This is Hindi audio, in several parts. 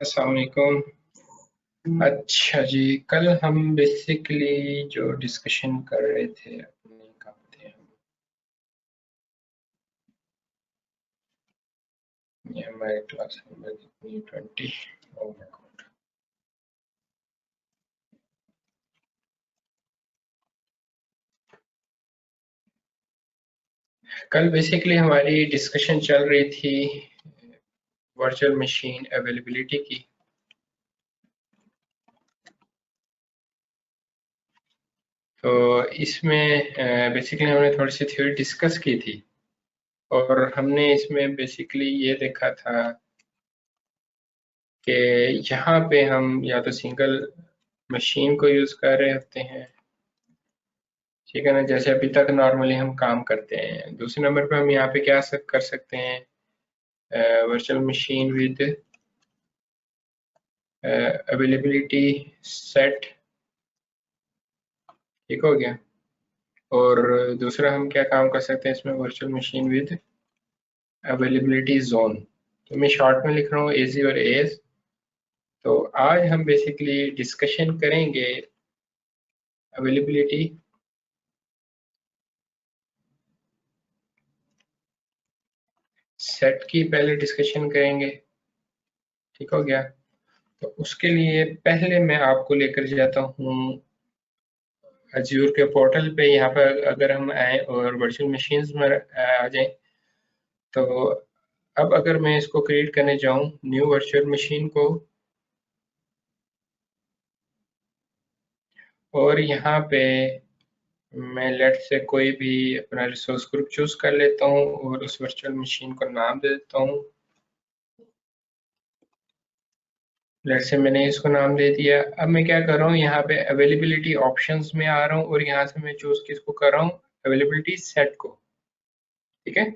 अस्सलाम वालेकुम। अच्छा जी, कल हम बेसिकली जो डिस्कशन कर रहे थे अपने कहाँ थे हम, ये हमारे क्लास नंबर कितनी 20। Oh my God. कल बेसिकली हमारी डिस्कशन चल रही थी वर्चुअल मशीन अवेलेबिलिटी की। तो इसमें बेसिकली हमने थोड़ी सी थ्योरी डिस्कस की थी और हमने इसमें बेसिकली ये देखा था कि यहाँ पे हम या तो सिंगल मशीन को यूज़ कर रहे होते हैं, ठीक है ना, जैसे अभी तक नॉर्मली हम काम करते हैं। दूसरे नंबर पे हम यहाँ पे क्या कर सकते हैं, virtual machine with availability set, ठीक हो गया। और दूसरा हम क्या काम कर सकते हैं इसमें, virtual machine with availability zone. तो मैं शॉर्ट में लिख रहा हूँ एजी और एज। तो आज हम बेसिकली डिस्कशन करेंगे अवेलेबिलिटी सेट की, पहले डिस्कशन करेंगे, ठीक हो गया। तो उसके लिए पहले मैं आपको लेकर जाता हूँ अज्यूर के पोर्टल पे। यहाँ पर अगर हम आए और वर्चुअल मशीन्स में आ जाएं, तो अब अगर मैं इसको क्रिएट करने जाऊँ न्यू वर्चुअल मशीन को, और यहाँ पे मैं लेट से कोई भी अपना रिसोर्स ग्रुप चूज कर लेता हूँ और उस वर्चुअल मशीन को नाम दे देता हूँ। लेट से मैंने इसको नाम दे दिया। अब मैं क्या कर रहा हूँ, यहाँ पे अवेलेबिलिटी ऑप्शंस में आ रहा हूँ और यहाँ से मैं चूज किसको कर रहा हूँ, अवेलेबिलिटी सेट को, ठीक है।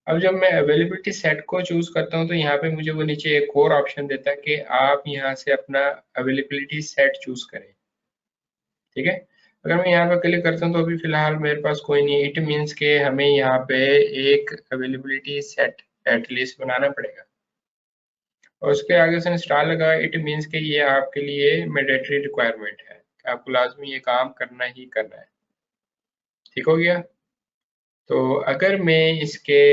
अब जब मैं अवेलेबिलिटी सेट को चूज करता हूँ तो यहाँ पे मुझे वो नीचे एक और ऑप्शन देता है कि आप यहाँ से अपना अवेलेबिलिटी सेट चूज करें, ठीक है। अगर मैं यहाँ पर क्लिक करता हूँ तो अभी फिलहाल मेरे पास कोई नहीं है। इट मीन्स के हमें यहाँ पे एक अवेलेबिलिटी सेट एटलीस्ट बनाना पड़ेगा और उसके आगे से स्टार लगा। इट मीन्स के ये आपके लिए मैंडेटरी रिक्वायरमेंट है कि आपको लाजमी ये काम करना ही करना है, ठीक हो गया। तो अगर मैं इसके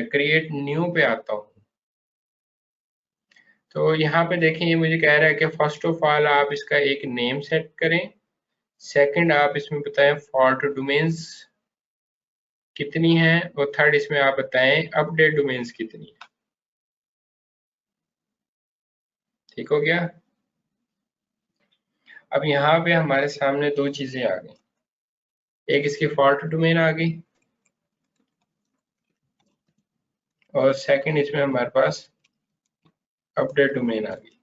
क्रिएट न्यू पे आता हूँ तो यहाँ पे देखें ये मुझे कह रहा है कि फर्स्ट ऑफ ऑल आप इसका एक नेम सेट करें। सेकंड आप इसमें बताएं फॉल्ट डोमेन्स कितनी है, और थर्ड इसमें आप बताएं अपडेट डोमेन्स कितनी है, ठीक हो गया। अब यहाँ पे हमारे सामने दो चीजें आ गई, एक इसकी फॉल्ट डोमेन आ गई और सेकंड इसमें हमारे पास अपडेट डोमेन आ गई।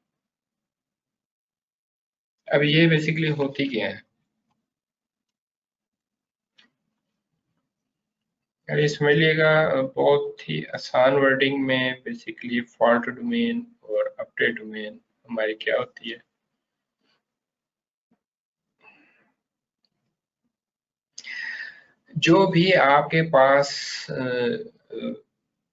अब ये बेसिकली होती क्या है, यार ये समझ लीजिएगा, बहुत ही आसान वर्डिंग में बेसिकली फॉल्ट डोमेन और अपडेट डोमेन हमारी क्या होती है। जो भी आपके पास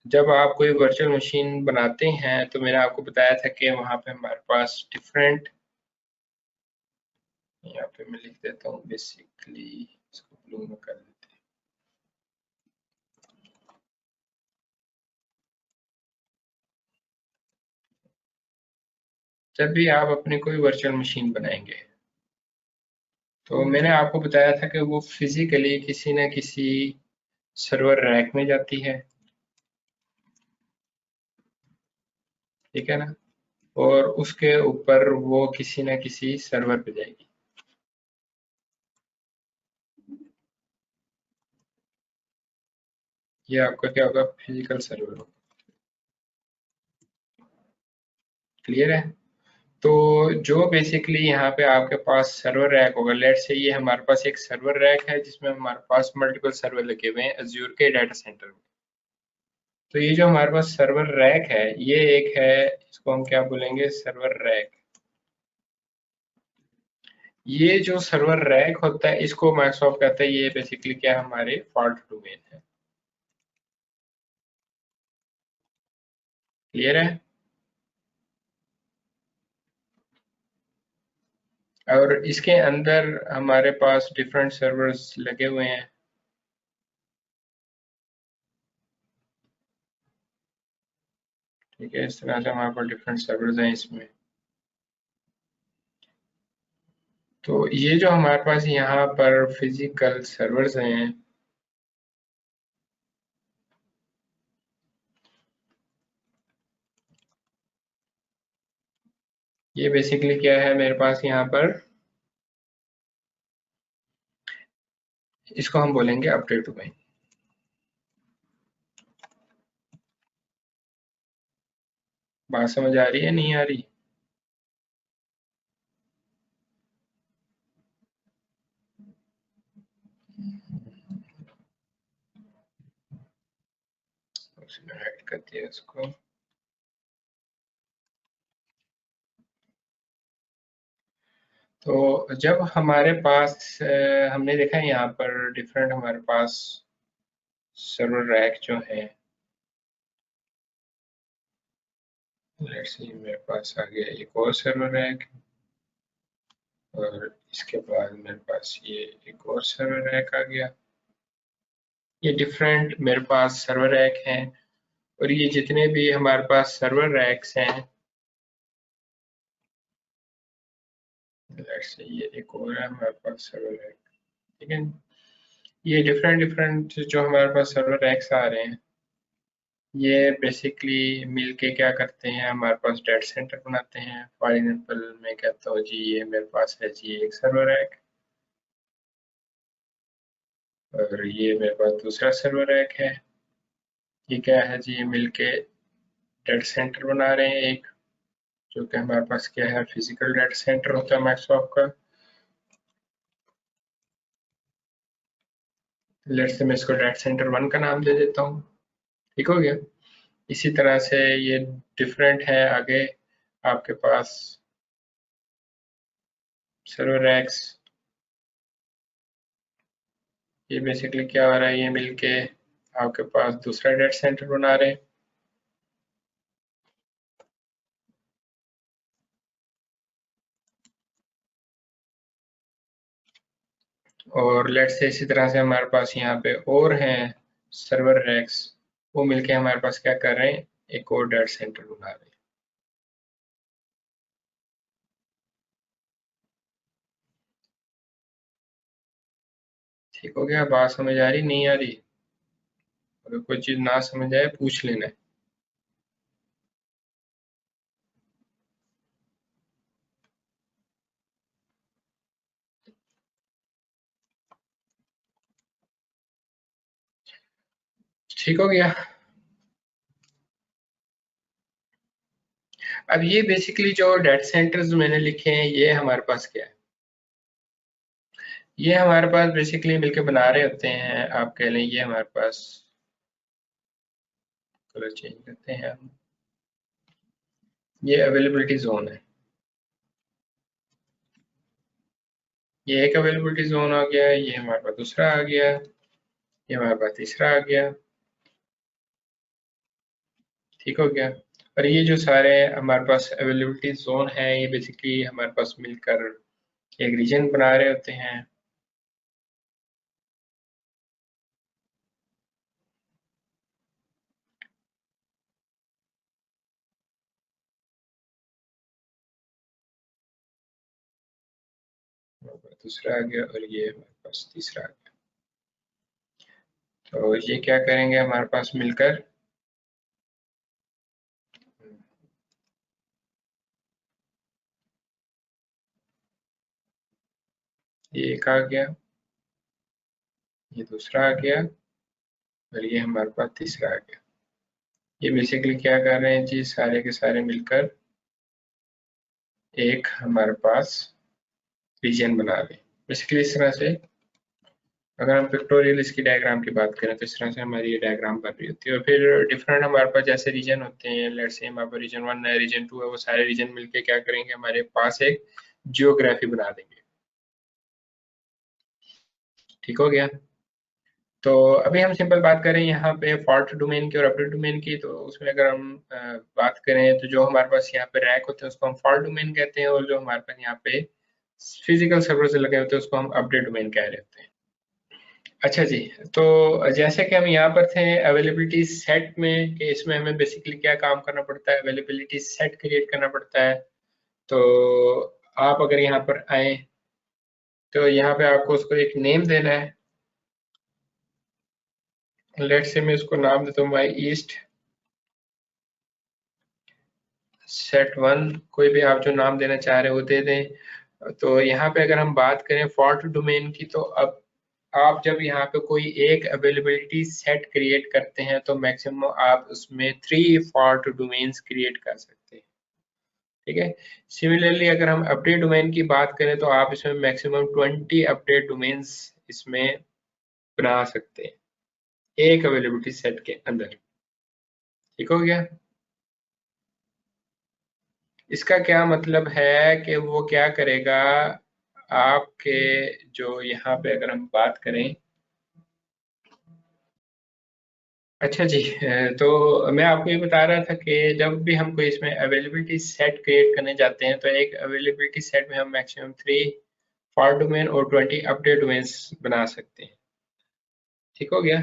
जब आप कोई वर्चुअल मशीन बनाते हैं तो मैंने आपको बताया था कि वहां पे हमारे पास डिफरेंट, यहाँ पे मैं लिख देता हूँ बेसिकली, इसको ब्लू में कर देते हैं। जब भी आप अपनी कोई वर्चुअल मशीन बनाएंगे तो मैंने आपको बताया था कि वो फिजिकली किसी न किसी सर्वर रैक में जाती है, ठीक है ना, और उसके ऊपर वो किसी न किसी सर्वर पे जाएगी। ये आपका क्या होगा, फिजिकल सर्वर होगा, क्लियर है। तो जो बेसिकली यहाँ पे आपके पास सर्वर रैक होगा, लेट से ये हमारे पास एक सर्वर रैक है जिसमें हमारे पास मल्टीपल सर्वर लगे हुए हैं अज्यूर के डाटा सेंटर में। तो ये जो हमारे पास सर्वर रैक है ये एक है, इसको हम क्या बोलेंगे, सर्वर रैक। ये जो सर्वर रैक होता है इसको माइक्रोसॉफ्ट कहता है ये बेसिकली क्या, हमारे फॉल्ट डोमेन है, क्लियर है। और इसके अंदर हमारे पास डिफरेंट सर्वर्स लगे हुए हैं। ठीक है, इस तरह से हमारे पास डिफरेंट सर्वर्स हैं इसमें। तो ये जो हमारे पास यहाँ पर फिजिकल सर्वर्स हैं, ये बेसिकली क्या है मेरे पास यहाँ पर, इसको हम बोलेंगे अपडेट डोमेन। बात समझ आ रही है नहीं आ रही? उसने हाइड कर दिया इसको। तो जब हमारे पास हमने देखा है यहाँ पर डिफरेंट हमारे पास सर्वर रैक जो है, लेट्स सी मेरे पास आ गया एक और सर्वर रैक, और इसके बाद मेरे पास ये एक और सर्वर रैक आ गया। ये डिफरेंट मेरे पास सर्वर रैक हैं, और ये जितने भी हमारे पास सर्वर रैक्स हैं, लेट्स सी ये एक और है हमारे पास सर्वर रैक। ठीक है, ये डिफरेंट डिफरेंट जो हमारे पास सर्वर रैक्स आ रहे हैं, ये बेसिकली मिलके क्या करते हैं, हमारे पास डेटा सेंटर बनाते हैं। फॉर एग्जांपल मैं कहता हूँ जी ये मेरे पास है जी एक सर्वर रैक, और ये मेरे पास दूसरा सर्वर रैक है। ये क्या है जी, ये मिलके डेटा सेंटर बना रहे हैं एक, जो कि हमारे पास क्या है, फिजिकल डेटा सेंटर होता है माइक्रोसॉफ्ट का। लेट्स से मैं इसको डेटा सेंटर 1 का नाम दे देता हूँ। ठीक हो गया। इसी तरह से ये डिफरेंट है आगे आपके पास सर्वर रैक्स। ये बेसिकली क्या हो रहा है, ये मिलके आपके पास दूसरा डेटा सेंटर बना रहे हैं। और लेट्स से इसी तरह से हमारे पास यहाँ पे और हैं सर्वर रैक्स, वो मिलके हमारे पास क्या कर रहे हैं, एक और डेटा सेंटर बना रहे हैं। ठीक हो गया, बात समझ आ रही नहीं आ रही? अगर कोई चीज ना समझ आए पूछ लेना है। ठीक हो गया। अब ये बेसिकली जो डेटा सेंटर्स मैंने लिखे हैं, ये हमारे पास क्या है, ये हमारे पास बेसिकली मिलके बना रहे होते हैं। आप कह लें ये हमारे पास, कलर चेंज करते हैं हम, ये अवेलेबिलिटी जोन है। ये एक अवेलेबिलिटी जोन आ गया, ये हमारे पास दूसरा आ गया, ये हमारे पास तीसरा आ गया। ठीक हो गया। और ये जो सारे हमारे पास अवेलेबिलिटी जोन है, ये बेसिकली हमारे पास मिलकर एक रीजन बना रहे होते हैं। हमारे पास दूसरा आ गया, और ये हमारे पास तीसरा आ गया। तो ये क्या करेंगे हमारे पास मिलकर, ये एक आ गया, ये दूसरा आ गया, और ये हमारे पास तीसरा आ गया। ये बेसिकली क्या कर रहे हैं जी, सारे के सारे मिलकर एक हमारे पास रीजन बना रहे हैं। बेसिकली इस तरह से अगर हम पिक्टोरियल इसकी डायग्राम की बात करें, तो इस तरह से हमारी ये डायग्राम बन रही होती है। और फिर डिफरेंट हमारे पास जैसे रीजन होते हैं, लेट्स से हमारे पास रीजन 1 है, रीजन 2 है, वो सारे रीजन मिलके क्या करेंगे, हमारे पास एक जियोग्राफी बना देंगे। ठीक हो गया। तो अभी हम सिंपल बात करें यहाँ पे फॉल्ट डोमेन की और अपडेट डोमेन की, तो उसमें अगर हम बात करें, तो जो हमारे पास यहाँ पे रैक होते हैं उसको हम फॉल्ट डोमेन कहते हैं, और जो हमारे पास यहाँ पे फिजिकल सर्वर से लगे होते हैं उसको हम अपडेट डोमेन कह रहे होते हैं। अच्छा जी, तो जैसे कि हम यहाँ पर थे अवेलेबिलिटी सेट में, कि इसमें हमें बेसिकली क्या काम करना पड़ता है, अवेलेबिलिटी सेट क्रिएट करना पड़ता है। तो आप अगर यहाँ पर आए तो यहाँ पे आपको उसको एक नेम देना है। लेट्स से मैं उसको नाम देता हूँ माई ईस्ट सेट वन, कोई भी आप जो नाम देना चाह रहे हो दे दें। तो यहाँ पे अगर हम बात करें फॉल्ट डोमेन की, तो अब आप जब यहाँ पे कोई एक अवेलेबिलिटी सेट क्रिएट करते हैं तो मैक्सिमम आप उसमें 3 फॉल्ट डोमेन्स क्रिएट कर सकते हैं। ठीक है। सिमिलरली अगर हम अपडेट डोमेन की बात करें तो आप इसमें मैक्सिमम 20 अपडेट डोमेन्स इसमें बना सकते हैं एक अवेलेबिलिटी सेट के अंदर। ठीक हो गया। इसका क्या मतलब है कि वो क्या करेगा, आपके जो यहाँ पे अगर हम बात करें, अच्छा जी, तो मैं आपको ये बता रहा था कि जब भी हम कोई इसमें अवेलेबिलिटी सेट क्रिएट करने जाते हैं तो एक अवेलेबिलिटी सेट में हम मैक्सिमम 3 फॉल्ट डोमेन और 20 अपडेट डोमेन्स बना सकते हैं। ठीक हो गया।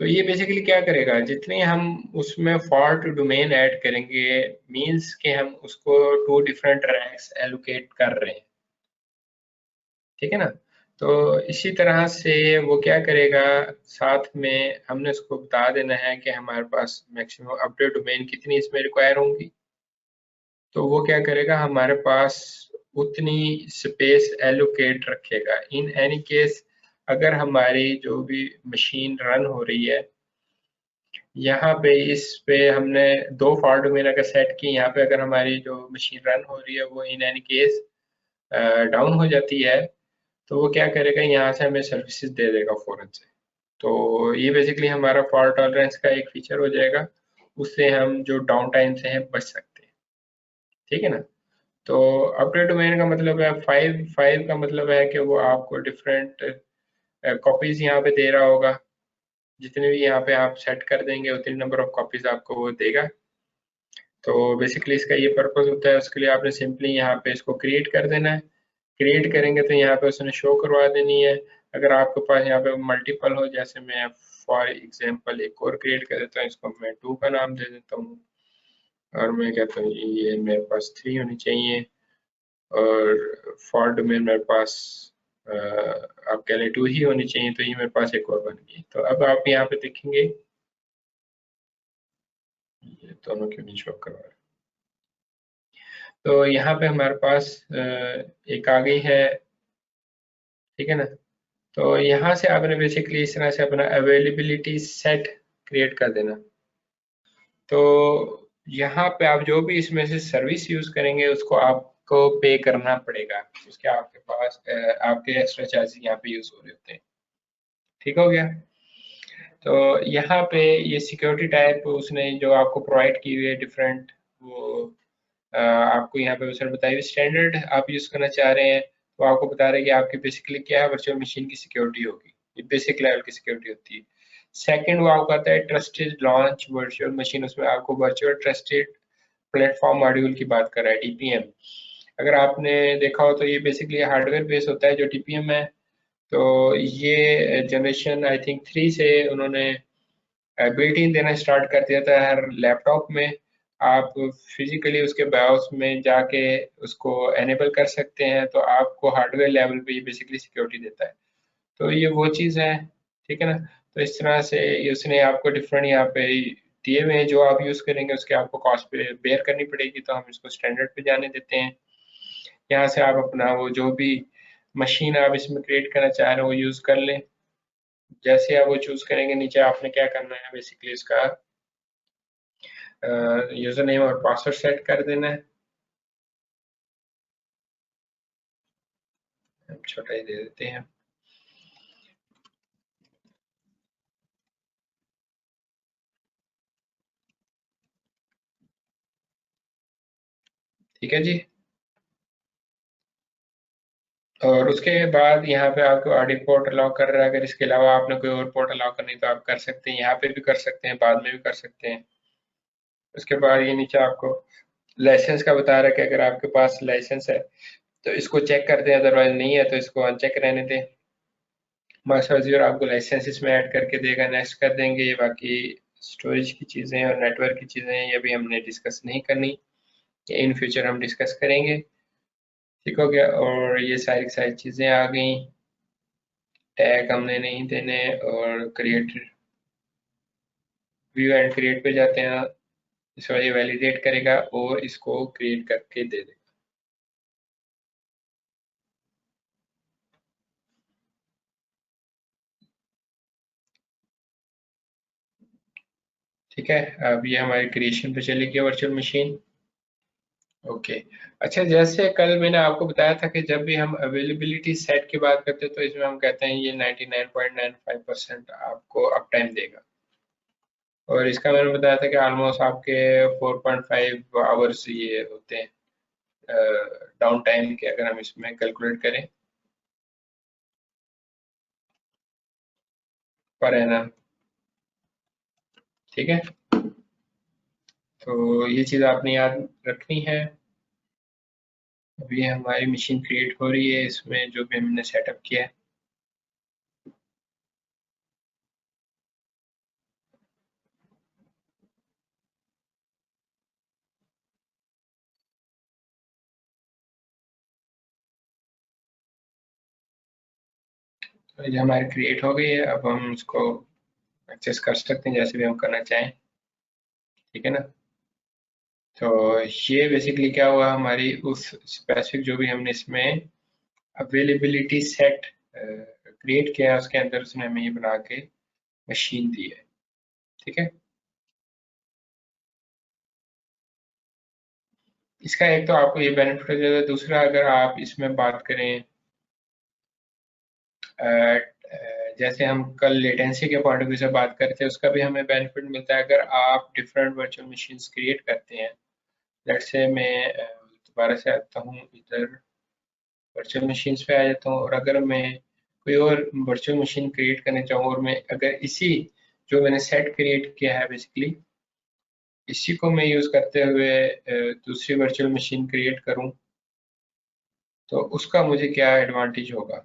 तो ये बेसिकली क्या करेगा, जितने हम उसमें फॉल्ट डोमेन ऐड करेंगे मींस के हम उसको 2 डिफरेंट रैंक्स एलोकेट कर रहे हैं। ठीक है ना। तो इसी तरह से वो क्या करेगा, साथ में हमने उसको बता देना है कि हमारे पास मैक्सिमम अपडेट डोमेन कितनी इसमें रिक्वायर होंगी। तो वो क्या करेगा, हमारे पास उतनी स्पेस एलोकेट रखेगा। इन एनी केस अगर हमारी जो भी मशीन रन हो रही है, यहाँ पे इस पे हमने 2 फॉल्ट डोमेन अगर सेट की, यहाँ पे अगर हमारी जो मशीन रन हो रही है वो इन एनी केस डाउन हो जाती है, तो वो क्या करेगा, यहाँ से हमें सर्विसेज दे देगा फौरन से। तो ये बेसिकली हमारा फॉल्ट टॉलरेंस का एक फीचर हो जाएगा, उससे हम जो डाउन टाइम से हैं बच सकते हैं। ठीक है ना। तो अपडेट डोमेन का मतलब है 5 का मतलब है कि वो आपको डिफरेंट कॉपीज यहाँ पे दे रहा होगा। जितने भी यहाँ पे आप सेट कर देंगे उतनी नंबर ऑफ कॉपीज आपको वो देगा। तो बेसिकली इसका ये पर्पस होता है, उसके लिए आपने सिंपली यहाँ पे इसको क्रिएट कर देना है। क्रिएट करेंगे तो यहाँ पे उसने शो करवा देनी है। अगर आपके पास यहाँ पे मल्टीपल हो, जैसे मैं फॉर एग्जांपल एक और क्रिएट कर देता हूँ, इसको मैं 2 का नाम दे देता हूँ और मैं कहता हूँ ये मेरे पास 3 होनी चाहिए और फॉल्ट में मेरे पास आप कह लें 2 ही होनी चाहिए, तो ये मेरे पास एक और बन गई। तो अब आप यहाँ पे देखेंगे ये दोनों क्यों नहीं शो करवा रहे। तो यहाँ पे हमारे पास एक आ गई है। ठीक है ना। तो यहाँ से आपने बेसिकली इस तरह से अपना अवेलेबिलिटी सेट क्रिएट कर देना। तो यहाँ पे आप जो भी इसमें से सर्विस यूज करेंगे उसको आपको पे करना पड़ेगा, उसके आपके पास आपके एक्स्ट्रा चार्जेस यहाँ पे यूज हो रहे होते हैं। ठीक हो गया। तो यहाँ पे ये सिक्योरिटी टाइप उसने जो आपको प्रोवाइड की हुई है डिफरेंट, वो आपको यहाँ पे उसने बताई हुई स्टैंडर्ड आप यूज करना चाह रहे हैं, तो आपको बता रहे हैं कि आपकी बेसिकली क्या है वर्चुअल मशीन की सिक्योरिटी होगी। ये बेसिक लेवल की सिक्योरिटी होती है। सेकंड वो आपको आता है ट्रस्टेड लॉन्च वर्चुअल मशीन, उसमें आपको वर्चुअल ट्रस्टेड प्लेटफॉर्म मॉड्यूल की बात कर रहा है, टीपीएम। अगर आपने देखा हो तो ये बेसिकली हार्डवेयर बेस होता है जो टीपीएम है। तो ये जनरेशन आई थिंक 3 से उन्होंने बिल्ट इन देना स्टार्ट कर दिया था हर लैपटॉप में। आप फिजिकली उसके बायोस में जाके उसको एनेबल कर सकते हैं, तो आपको हार्डवेयर लेवल पे ये बेसिकली सिक्योरिटी देता है। तो ये वो चीज़ है। ठीक है ना। तो इस तरह से उसने आपको डिफरेंट यहाँ पे दिए हुए हैं, जो आप यूज़ करेंगे उसके आपको कॉस्ट पे बेयर करनी पड़ेगी, तो हम इसको स्टैंडर्ड पे जाने देते हैं। यहाँ से आप अपना वो जो भी मशीन आप इसमें क्रिएट करना चाह रहे हो वो यूज़ कर लें। जैसे आप वो चूज़ करेंगे नीचे आपने क्या करना है, बेसिकली इसका यूजर नेम और पासवर्ड सेट कर देना है। हम छोटा ही दे देते हैं। ठीक है जी। और उसके बाद यहाँ पे आपको ऑडी पोर्ट अलाउ कर रहा है, अगर इसके अलावा आपने कोई और पोर्ट अलाउ करनी तो आप कर सकते हैं, यहाँ पे भी कर सकते हैं, बाद में भी कर सकते हैं। उसके बाद ये नीचे आपको लाइसेंस का बता रहा है कि अगर आपके पास लाइसेंस है तो इसको चेक कर दें, अदरवाइज नहीं है तो इसको अनचेक रहने दें। मास्टर जीरो आपको लाइसेंस इसमें ऐड करके देगा, नेक्स्ट कर देंगे। ये बाकी स्टोरेज की चीज़ें और नेटवर्क की चीज़ें ये भी हमने डिस्कस नहीं करनी, ये इन फ्यूचर हम डिस्कस करेंगे। ठीक हो गया। और ये सारी की सारी चीज़ें आ गई। टैग हमने नहीं देने, और क्रिएट, व्यू एंड क्रिएट पे जाते हैं। इस बार ये वैलिडेट करेगा और इसको क्रिएट करके दे देगा। ठीक है, अब ये हमारी क्रिएशन पे चली गई वर्चुअल मशीन। ओके। अच्छा, जैसे कल मैंने आपको बताया था कि जब भी हम अवेलेबिलिटी सेट की बात करते हैं तो इसमें हम कहते हैं ये 99.95% आपको अप टाइम देगा, और इसका मैंने बताया था कि ऑलमोस्ट आपके 4.5 आवर्स ये होते हैं डाउन टाइम के, अगर हम इसमें कैलकुलेट करें पर एनम। ठीक है, तो ये चीज़ आपने याद रखनी है। अभी हमारी मशीन क्रिएट हो रही है, इसमें जो भी हमने सेटअप किया है। तो ये हमारी क्रिएट हो गई है, अब हम उसको एक्सेस कर सकते हैं जैसे भी हम करना चाहें। ठीक है ना। तो ये बेसिकली क्या हुआ, हमारी उस स्पेसिफिक जो भी हमने इसमें अवेलेबिलिटी सेट क्रिएट किया है उसके अंदर उसने हमें ये बना के मशीन दी है। ठीक है, इसका एक तो आपको ये बेनिफिट हो जाएगा। दूसरा, अगर आप इसमें बात करें जैसे हम कल लेटेंसी के पॉइंट ऑफ व्यू से बात करते हैं, उसका भी हमें बेनिफिट मिलता है। अगर आप डिफरेंट वर्चुअल मशीन्स क्रिएट करते हैं, लेट्स से मैं दोबारा से आता हूँ इधर, वर्चुअल मशीन्स पे आ जाता हूँ, और अगर मैं कोई और वर्चुअल मशीन क्रिएट करना चाहूँ और मैं अगर इसी जो मैंने सेट क्रिएट किया है बेसिकली इसी को मैं यूज़ करते हुए दूसरी वर्चुअल मशीन क्रिएट करूँ, तो उसका मुझे क्या एडवांटेज होगा।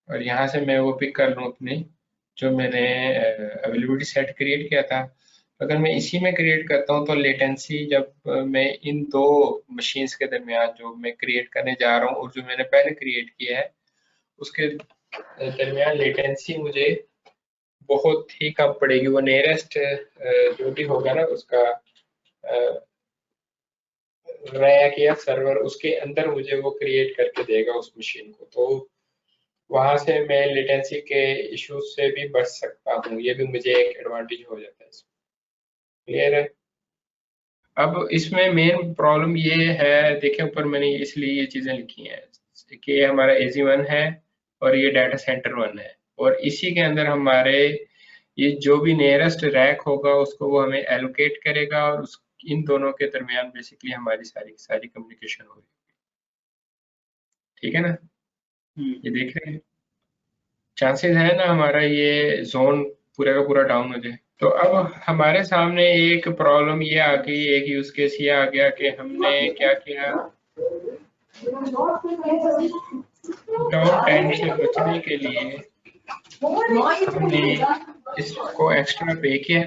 और यहाँ से मैं वो पिक कर लूँ अपनी जो मैंने अवेलेबिलिटी सेट क्रिएट किया था। अगर मैं इसी में क्रिएट करता हूँ तो लेटेंसी जब मैं इन दो मशीन्स के दरमियान जो मैं क्रिएट करने जा रहा हूँ और जो मैंने पहले क्रिएट किया है उसके दरमियान लेटेंसी मुझे बहुत ही कम पड़ेगी। वो नियरेस्ट जो भी होगा ना उसका रैक या सर्वर, उसके अंदर मुझे वो क्रिएट करके देगा उस मशीन को, तो वहां से मैं लेटेंसी के इश्यूज से भी बच सकता हूँ। ये भी मुझे एक एडवांटेज हो जाता है इसमें। क्लियर है। अब इसमें मेन प्रॉब्लम ये है, देखिए ऊपर मैंने इसलिए ये चीजें लिखी हैं कि ये हमारा AZ1 है और ये डाटा सेंटर 1 है, और इसी के अंदर हमारे ये जो भी नियरेस्ट रैक होगा उसको वो हमें एलोकेट करेगा, और उस इन दोनों के दरमियान बेसिकली हमारी सारी सारी कम्युनिकेशन होगी। ठीक है ना, ये देख रहे हैं, चांसेस है ना हमारा ये जोन पूरा का पूरा डाउन हो जाए। तो अब हमारे सामने एक प्रॉब्लम ये आ गई, एक यूज केस ये आ गया कि हमने क्या किया, डाउन टाइम से बचने के लिए हमने इसको एक्स्ट्रा पे किया,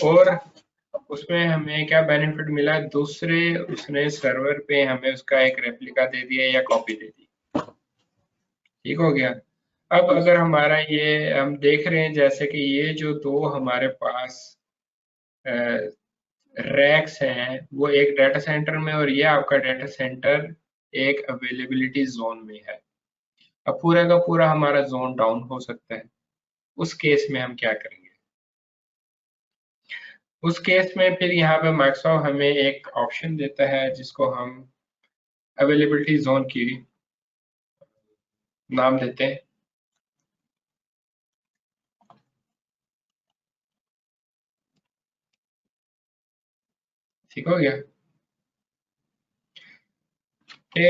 और उसमें हमें क्या बेनिफिट मिला, दूसरे उसने सर्वर पे हमें उसका एक रेप्लिका दे दिया या कॉपी दे दी। ठीक हो गया। अब अगर हमारा ये हम देख रहे हैं जैसे कि ये जो दो हमारे पास रैक्स हैं वो एक डाटा सेंटर में और ये आपका डाटा सेंटर एक अवेलेबिलिटी जोन में है। अब पूरा का पूरा हमारा जोन डाउन हो सकता है। उस केस में हम क्या करेंगे, उस केस में फिर यहाँ पे माइक्रोसॉफ्ट हमें एक ऑप्शन देता है जिसको हम अवेलेबिलिटी जोन की नाम देते हैं। ठीक हो गया कि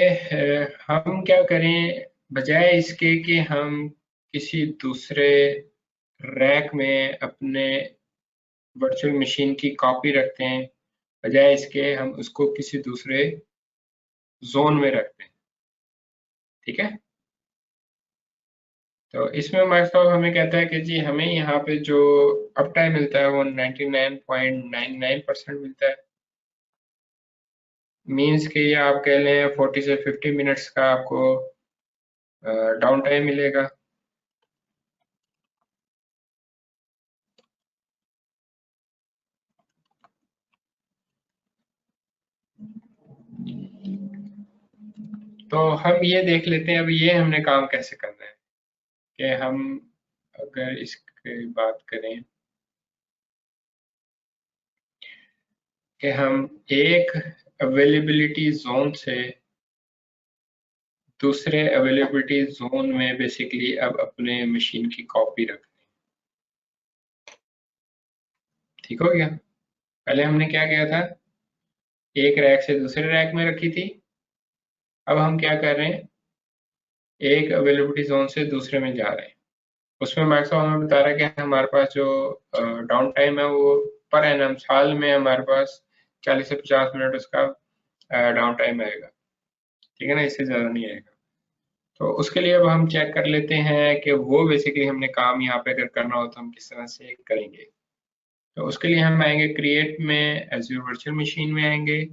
हम क्या करें, बजाय इसके कि हम किसी दूसरे रैक में अपने वर्चुअल मशीन की कॉपी रखते हैं, बजाय इसके हम उसको किसी दूसरे जोन में रखते हैं। ठीक है, तो इसमें माइक्रोसॉफ्ट हमें कहता है कि जी हमें यहाँ पे जो अप टाइम मिलता है वो 99.99% मिलता है। मीन्स कि ये आप कह लें 40 से 50 मिनट्स का आपको डाउन टाइम मिलेगा। तो हम ये देख लेते हैं अब ये हमने काम कैसे करना है कि हम अगर इसकी बात करें कि हम एक अवेलेबिलिटी जोन से दूसरे अवेलेबिलिटी जोन में बेसिकली अब अपने मशीन की कॉपी रख दें। ठीक हो गया। पहले हमने क्या किया था, एक रैक से दूसरे रैक में रखी थी। अब हम क्या कर रहे हैं, एक अवेलेबिलिटी जोन से दूसरे में जा रहे हैं। उसमें माइक्रोसॉफ्ट हमें बता रहा है कि हमारे पास जो डाउन टाइम है वो पर एनम साल में हमारे पास 40 से 50 मिनट उसका डाउन टाइम आएगा। ठीक है ना, इससे ज़्यादा नहीं आएगा। तो उसके लिए अब हम चेक कर लेते हैं कि वो बेसिकली हमने काम यहाँ पे अगर करना हो तो हम किस तरह से करेंगे। तो उसके लिए हम आएंगे क्रिएट में, एज़्योर वर्चुअल मशीन में आएंगे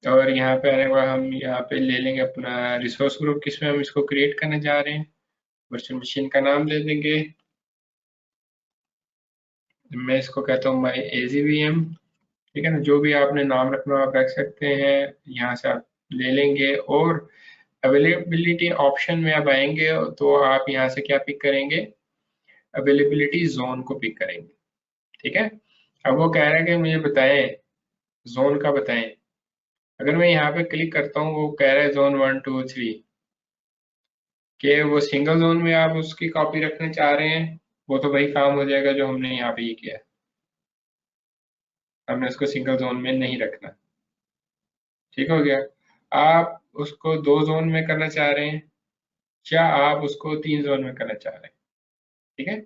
और यहाँ पे आने के बाद हम यहाँ पे ले लेंगे अपना रिसोर्स ग्रुप किसमें हम इसको क्रिएट करने जा रहे हैं। वर्चुअल मशीन का नाम दे देंगे, मैं इसको कहता हूँ माई AZVM। ठीक है ना, जो भी आपने नाम रखना हो आप रख सकते हैं, यहाँ से आप ले लेंगे। और अवेलेबिलिटी ऑप्शन में आप आएंगे तो आप यहाँ से क्या पिक करेंगे, अवेलेबिलिटी जोन को पिक करेंगे। ठीक है, अब वो कह रहा है कि मुझे बताएं, जोन का बताएं। अगर मैं यहाँ पे क्लिक करता हूँ, वो कह रहा है जोन 1 2 3, कि वो सिंगल जोन में आप उसकी कॉपी रखना चाह रहे हैं। वो तो वही काम हो जाएगा जो हमने यहाँ पे ये किया है, हमने उसको सिंगल जोन में नहीं रखना। ठीक हो गया। आप उसको 2 जोन में करना चाह रहे हैं या आप उसको 3 जोन में करना चाह रहे हैं। ठीक है,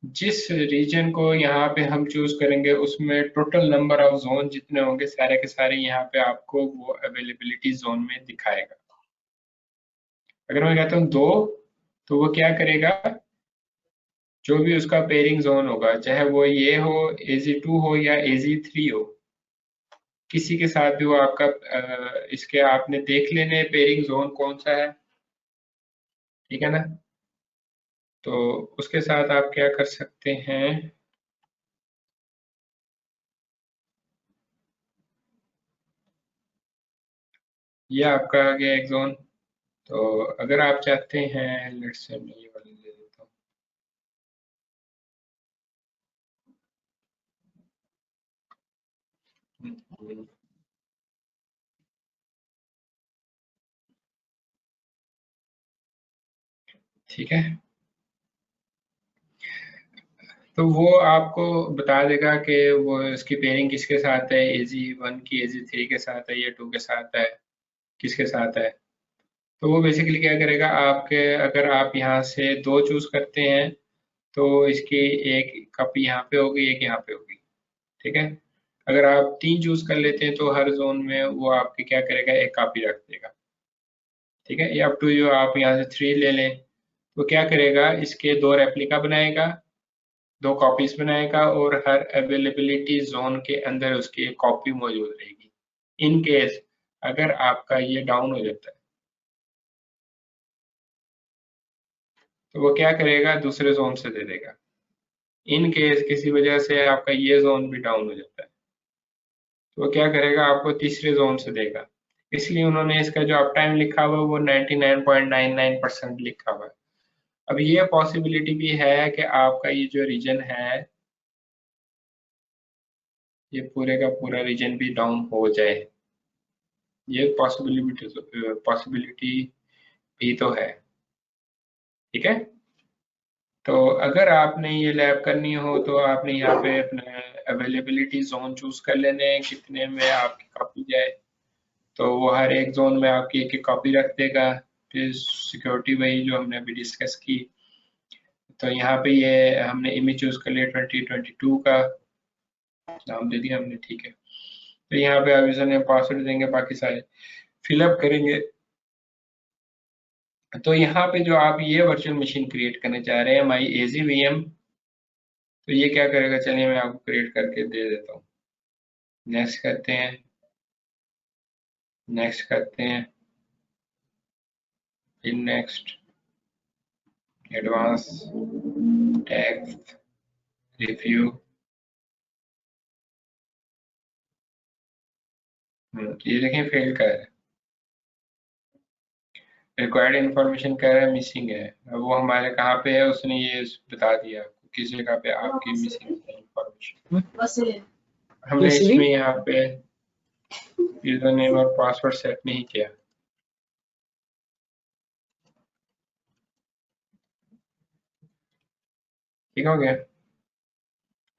जिस रीजन को यहाँ पे हम चूज करेंगे उसमें टोटल नंबर ऑफ जोन जितने होंगे सारे के सारे यहाँ पे आपको वो अवेलेबिलिटी जोन में दिखाएगा। अगर मैं कहता हूँ 2, तो वो क्या करेगा, जो भी उसका पेयरिंग जोन होगा, चाहे वो ये हो, AZ2 हो या AZ3 हो, किसी के साथ भी वो आपका इसके आपने देख लेने पेयरिंग जोन कौन सा है। ठीक है ना, तो उसके साथ आप क्या कर सकते हैं, ये आपका आ गया एक जोन। तो अगर आप चाहते हैं, लेट्स से मैं ये वाली ले लेता हूँ। ठीक है, तो वो आपको बता देगा कि वो इसकी पेयरिंग किसके साथ है, AZ1 की AZ3 के साथ है या 2 के साथ है, किसके साथ है। तो वो बेसिकली क्या करेगा, आपके अगर आप यहाँ से 2 चूज करते हैं तो इसकी एक कॉपी यहाँ पे होगी, एक यहाँ पे होगी। ठीक है, अगर आप 3 चूज कर लेते हैं तो हर जोन में वो आपकी क्या करेगा, एक कॉपी रख देगा। ठीक है, ये अप टू यू, आप यहाँ से 3 ले लें। तो क्या करेगा, इसके 2 रेप्लिका बनाएगा, 2 कॉपीज बनाएगा और हर अवेलेबिलिटी जोन के अंदर उसकी एक कॉपी मौजूद रहेगी। इन केस अगर आपका ये डाउन हो जाता है तो वो क्या करेगा, दूसरे जोन से दे देगा। इन केस किसी वजह से आपका ये जोन भी डाउन हो जाता है तो वो क्या करेगा, आपको तीसरे जोन से देगा। इसलिए उन्होंने इसका जो अप टाइम लिखा हुआ है वो 99.99% लिखा हुआ है। अब ये पॉसिबिलिटी भी है कि आपका ये जो रीजन है, ये पूरे का पूरा रीजन भी डाउन हो जाए। ये पॉसिबिलिटी भी तो है। ठीक है, तो अगर आपने ये लैब करनी हो तो आपने यहाँ पे अपने अवेलेबिलिटी जोन चूज कर लेने हैं, कितने में आपकी कॉपी जाए। तो वो हर एक जोन में आपकी एक एक कॉपी रख देगा। फिर सिक्योरिटी वही जो हमने अभी डिस्कस की। तो यहाँ पे ये हमने इमेज चूज कर लिया 2022 का नाम दे दिया हमने, ठीक है। तो यहाँ पे आप यूजर नेम पासवर्ड देंगे, बाकी सारे फिलअप करेंगे। तो यहाँ पे जो आप ये वर्चुअल मशीन क्रिएट करने चाह रहे हैं माई एजी वीएम, तो ये क्या करेगा, चलिए मैं आपको क्रिएट करके दे देता हूँ। नेक्स्ट करते हैं, नेक्स्ट करते हैं, फिर नेक्स्ट, एडवांस, टेक्स्ट, रिव्यू, ये देखें फेल का है, रिक्वायर्ड इंफॉर्मेशन कह रहा है मिसिंग है। अब वो हमारे कहाँ पे है, उसने ये बता दिया आपको किस जगह पे आपकी मिसिंग इंफॉर्मेशन। हमने इसमें यहाँ पे यूजर नेम और पासवर्ड सेट नहीं किया। ठीक हो गया।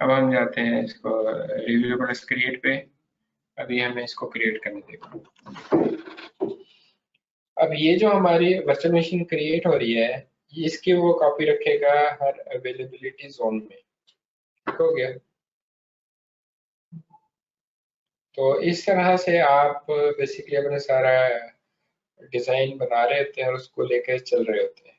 अब हम जाते हैं इसको रिव्यू प्लस क्रिएट पे। अभी हमें इसको क्रिएट करने देगा। अब ये जो हमारी वर्चुअल मशीन क्रिएट हो रही है, ये इसकी वो कॉपी रखेगा हर अवेलेबिलिटी जोन में। ठीक हो गया। तो इस तरह से आप बेसिकली अपने सारा डिजाइन बना रहे होते हैं और उसको लेकर चल रहे होते हैं।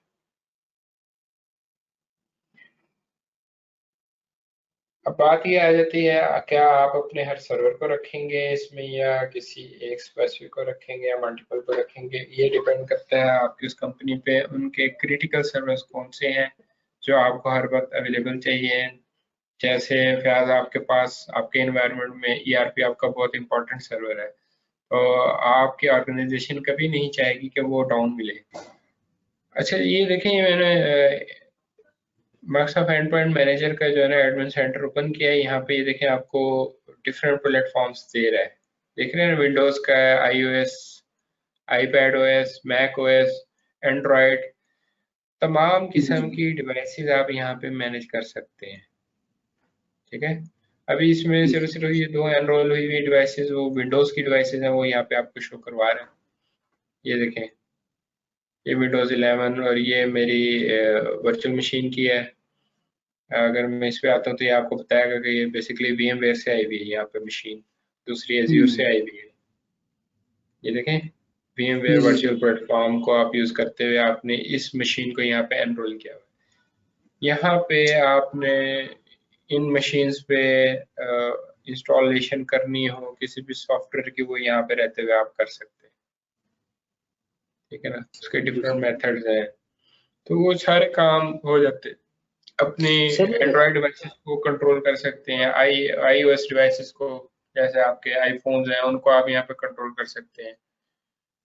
अब बात ये आ जाती है, क्या आप अपने हर सर्वर को रखेंगे इसमें या किसी एक स्पेसिफिक को रखेंगे या मल्टीपल को रखेंगे, ये डिपेंड करता है आपकी उस कंपनी पे, उनके क्रिटिकल सर्वर्स कौन से हैं जो आपको हर वक्त अवेलेबल चाहिए। जैसे फयाज आपके पास आपके एनवायरनमेंट में ईआरपी आपका बहुत इंपॉर्टेंट सर्वर है, तो आपकी ऑर्गेनाइजेशन कभी नहीं चाहेगी कि वो डाउन मिले। अच्छा ये देखें, मैंने माइक्रोसॉफ्ट एंड पॉइंट मैनेजर का जो है ना एडमिन सेंटर ओपन किया है। यहाँ पे ये देखें आपको डिफरेंट प्लेटफॉर्म्स दे रहा है, देख रहे हैं, विंडोज का है, iOS, iPad OS, Mac OS, Android, तमाम किस्म की डिवाइसेस आप यहाँ पे मैनेज कर सकते हैं। ठीक है। अभी इसमें सिर्फ ये दो एनरोल हुई हुई डिवाइसेस, वो विंडोज की डिवाइसेस हैं, वो यहाँ पे आपको शो करवा रहे हैं। ये देखें, ये विंडोज 11 और ये मेरी वर्चुअल मशीन की है। अगर मैं इस पे आता हूँ तो ये आपको बताएगा कि ये बेसिकली VMware से आई हुई है यहाँ पे मशीन, दूसरी एज्योर से आई हुई है। ये देखें, VMware वर्चुअल प्लेटफॉर्म को आप यूज करते हुए आपने इस मशीन को यहाँ पे एनरोल किया हुआ है। यहाँ पे आपने इन मशीन्स पे इंस्टॉलेशन करनी हो किसी भी सॉफ्टवेयर की, वो यहाँ पे रहते हुए आप कर सकते हैं। ठीक है ना, उसके डिफरेंट मेथड्स हैं, तो वो सारे काम हो जाते हैं। अपने एंड्रॉयड डिवाइसेस को कंट्रोल कर सकते हैं, iOS डिवाइसेस को, जैसे आपके आईफोन्स हैं उनको आप यहाँ पे कंट्रोल कर सकते हैं।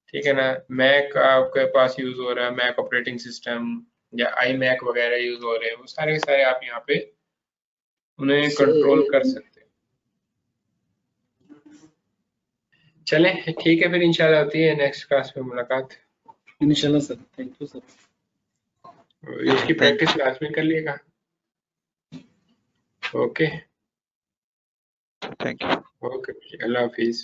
ठीक है ना, मैक आपके पास यूज हो रहा है, मैक ऑपरेटिंग सिस्टम या आई मैक वगैरह यूज हो रहे हैं, वो सारे के सारे आप यहाँ पे उन्हें कंट्रोल कर सकते हैं। चलें ठीक है, फिर इंशाल्लाह होती है नेक्स्ट क्लास में मुलाकात। इंशाल्लाह सर, थैंक यू सर। इसकी प्रैक्टिस क्लास में कर लिएगा। Okay, thank you. Okay, Allah Hafiz.